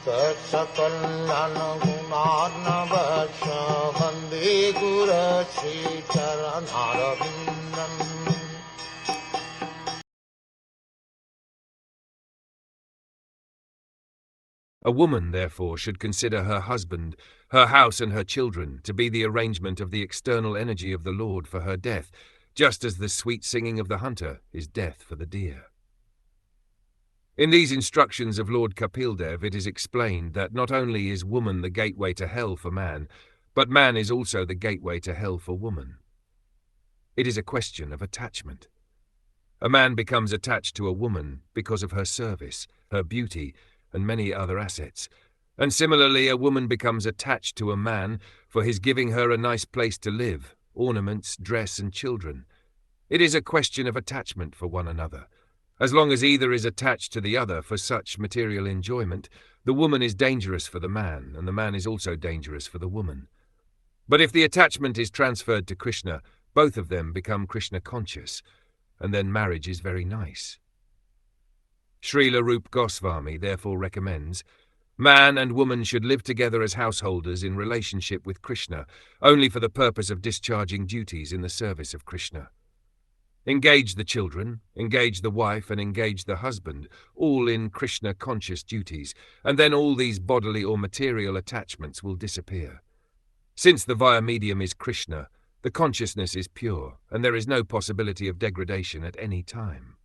Saksakalyan gunarnavasya Vande Guru Sri Charanarvindam. A woman, therefore, should consider her husband, her house and her children to be the arrangement of the external energy of the Lord for her death, just as the sweet singing of the hunter is death for the deer. In these instructions of Lord Kapildev it is explained that not only is woman the gateway to hell for man, but man is also the gateway to hell for woman. It is a question of attachment. A man becomes attached to a woman because of her service, her beauty, and many other assets. And similarly, a woman becomes attached to a man for his giving her a nice place to live, ornaments, dress, and children. It is a question of attachment for one another. As long as either is attached to the other for such material enjoyment, the woman is dangerous for the man, and the man is also dangerous for the woman. But if the attachment is transferred to Krishna, both of them become Krishna conscious, and then marriage is very nice. Srila Rupa Goswami therefore recommends, man and woman should live together as householders in relationship with Krishna, only for the purpose of discharging duties in the service of Krishna. Engage the children, engage the wife, and engage the husband, all in Krishna-conscious duties, and then all these bodily or material attachments will disappear. Since the via medium is Krishna, the consciousness is pure, and there is no possibility of degradation at any time.